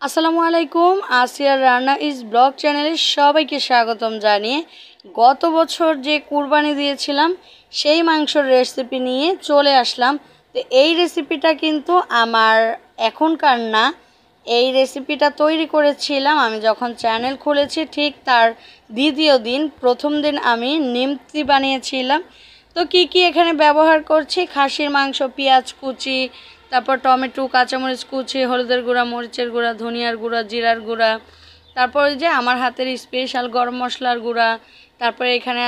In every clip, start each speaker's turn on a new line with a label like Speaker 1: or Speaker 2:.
Speaker 1: আসসালামু আলাইকুম। আসিয়ার রান্না ইজ ব্লগ চ্যানেলে সবাইকে স্বাগতম জানিয়ে গত বছর যে কুরবানি দিয়েছিলাম সেই মাংসের রেসিপি নিয়ে চলে আসলাম। তো এই রেসিপিটা কিন্তু আমার এখনকার না, এই রেসিপিটা তৈরি করেছিলাম আমি যখন চ্যানেল খুলেছি ঠিক তার দ্বিতীয় দিন। প্রথম দিন আমি নিমতি বানিয়েছিলাম। তো কি কি এখানে ব্যবহার করছি, খাসির মাংস, পেঁয়াজ কুচি, তারপর টমেটো, কাঁচামরিচ কুচি, হলুদের গুঁড়া, মরিচের গুঁড়া, ধনিয়ার গুঁড়া, জিরার গুঁড়া, তারপর ওই যে আমার হাতের স্পেশাল গরম মশলার গুঁড়া, তারপরে এখানে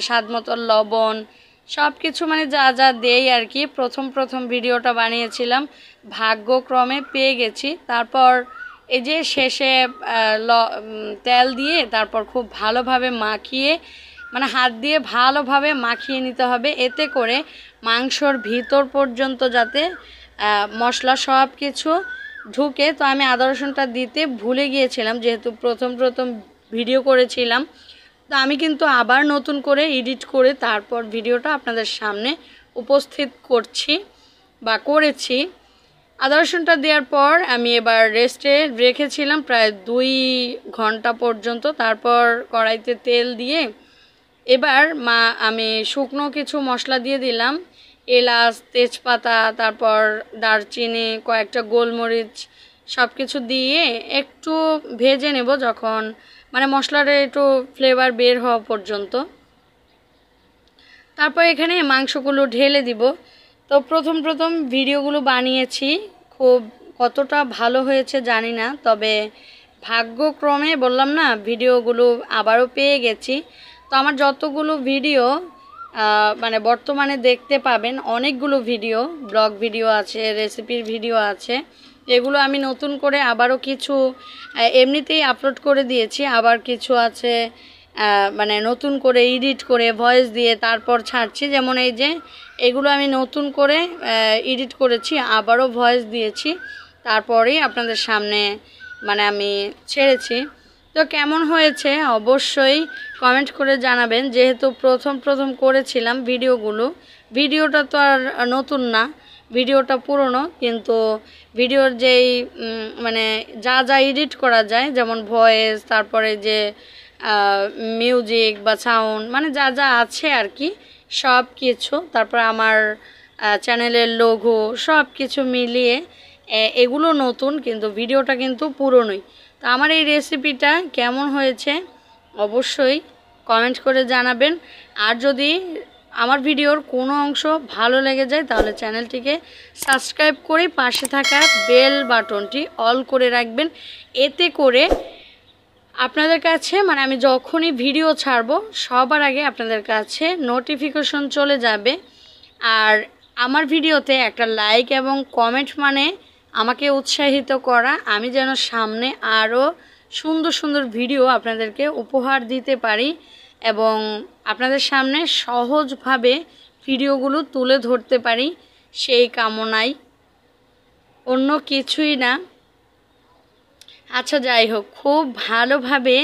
Speaker 1: স্বাদ মতো লবণ, সব কিছু মানে যা যা দেই আর কি। প্রথম ভিডিওটা বানিয়েছিলাম, ভাগ্যক্রমে পেয়ে গেছি। তারপর এই যে শেষে তেল দিয়ে তারপর খুব ভালোভাবে মাখিয়ে, মানে হাত দিয়ে ভালোভাবে মাখিয়ে নিতে হবে, এতে করে মাংসর ভিতর পর্যন্ত যাতে মশলা সব কিছু ঢুকে। তো আমি আদা রসুনটা দিতে ভুলে গিয়েছিলাম, যেহেতু প্রথম ভিডিও করেছিলাম। তো আমি কিন্তু আবার নতুন করে এডিট করে তারপর ভিডিওটা আপনাদের সামনে উপস্থিত করছি বা করেছি। আদা রসুনটা দেওয়ার পর আমি এবার রেস্টে রেখেছিলাম প্রায় 2 ঘন্টা পর্যন্ত। তারপর কড়াইতে তেল দিয়ে এবার আমি শুকনো কিছু মশলা দিয়ে দিলাম, এলাচ, তেজপাতা, তারপর দারচিনি, কয়েকটা গোলমরিচ, সব কিছু দিয়ে একটু ভেজে নেব, যখন মানে মশলাটা একটু ফ্লেভার বের হওয়া পর্যন্ত। তারপর এখানে মাংসগুলো ঢেলে দিব। তো প্রথম ভিডিওগুলো বানিয়েছি, খুব কতটা ভালো হয়েছে জানি না, তবে ভাগ্যক্রমে বললাম না ভিডিওগুলো আবারও পেয়ে গেছি। তো আমার যতগুলো ভিডিও মানে বর্তমানে দেখতে পাবেন, অনেকগুলো ভিডিও, ব্লগ ভিডিও আছে, রেসিপির ভিডিও আছে, এগুলো আমি নতুন করে আবারও কিছু এমনিতেই আপলোড করে দিয়েছি, আবার কিছু আছে মানে নতুন করে এডিট করে ভয়েস দিয়ে তারপর ছাড়ছি। যেমন এই যে এগুলো আমি নতুন করে এডিট করেছি, আবারও ভয়েস দিয়েছি, তারপরেই আপনাদের সামনে মানে আমি ছেড়েছি। তো কেমন হয়েছে অবশ্যই কমেন্ট করে জানাবেন, যেহেতু প্রথম করেছিলাম ভিডিওটা তো আর নতুন না, ভিডিওটা পুরনো, কিন্তু ভিডিওর যেই মানে যা যা এডিট করা যায়, যেমন ভয়েস, তারপরে যে মিউজিক বা সাউন্ড, মানে যা যা আছে আর কি সব কিছু, তারপর আমার চ্যানেলের লোগো, সব কিছু মিলিয়ে এগুলো নতুন, কিন্তু ভিডিওটা কিন্তু পুরনোই। তো আমার এই রেসিপিটা কেমন হয়েছে অবশ্যই কমেন্ট করে জানাবেন। আর যদি আমার ভিডিওর কোনো অংশ ভালো লেগে যায় তাহলে চ্যানেলটিকে সাবস্ক্রাইব করে পাশে থাকা বেল বাটনটি অল করে রাখবেন, এতে করে আপনাদের কাছে মানে আমি যখনই ভিডিও ছাড়বো সবার আগে আপনাদের কাছে নোটিফিকেশন চলে যাবে। আর আমার ভিডিওতে একটা লাইক এবং কমেন্ট মানে আমাকে উৎসাহিত করা, আমি যেন সামনে আরও সুন্দর ভিডিও আপনাদেরকে উপহার দিতে পারি এবং আপনাদের সামনে সহজভাবে ভিডিওগুলো তুলে ধরতে পারি, সেই কামনাই, অন্য কিছুই না। আচ্ছা যাই হোক, খুব ভালোভাবে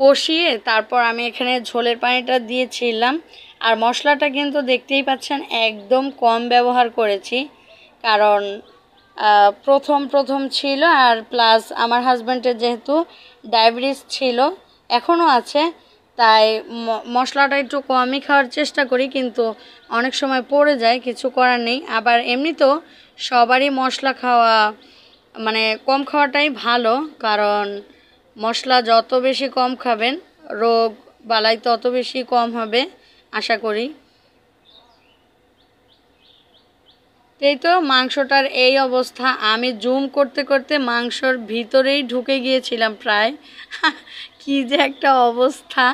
Speaker 1: কষিয়ে তারপর আমি এখানে ঝোলের পানিটা দিয়েছিলাম। আর মশলাটা কিন্তু দেখতেই পাচ্ছেন একদম কম ব্যবহার করেছি, কারণ প্রথম ছিল, আর প্লাস আমার হাজব্যান্ডের যেহেতু ডায়াবেটিস ছিল, এখনও আছে, তাই মশলাটা একটু কমই খাওয়ার চেষ্টা করি, কিন্তু অনেক সময় পড়ে যায়, কিছু করার নেই। আবার এমনিতেও সবারই মশলা খাওয়া মানে কম খাওয়াটাই ভালো, কারণ মশলা যত বেশি কম খাবেন রোগ বালাই তত বেশি কম হবে আশা করি। এই তো মাংসটার এই অবস্থা, আমি জুম করতে মাংসর ভিতরেই ঢুকে গিয়েছিলাম প্রায় কি যে একটা অবস্থা।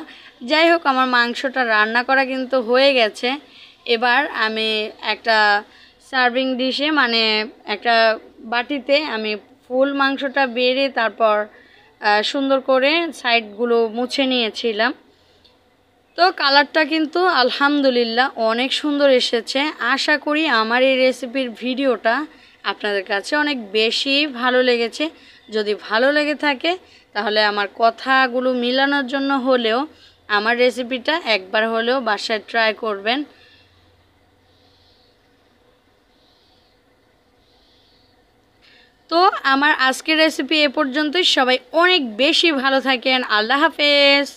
Speaker 1: যাই হোক, আমার মাংসটা রান্না করা কিন্তু হয়ে গেছে। এবার আমি একটা সার্ভিং ডিশে মানে একটা বাটিতে আমি ফুল মাংসটা বেড়ে তারপর সুন্দর করে সাইডগুলো মুছে নিয়েছিলাম। তো কালারটা কিন্তু আলহামদুলিল্লাহ অনেক সুন্দর এসেছে। আশা করি আমার এই রেসিপির ভিডিওটা আপনাদের কাছে অনেক বেশি ভালো লেগেছে। যদি ভালো লেগে থাকে তাহলে আমার কথাগুলো মিলানোর জন্য হলেও আমার রেসিপিটা একবার হলেও বাসায় ট্রাই করবেন। তো আমার আজকের রেসিপি এ পর্যন্তই। সবাই অনেক বেশি ভালো থাকেন। আল্লাহ হাফেজ।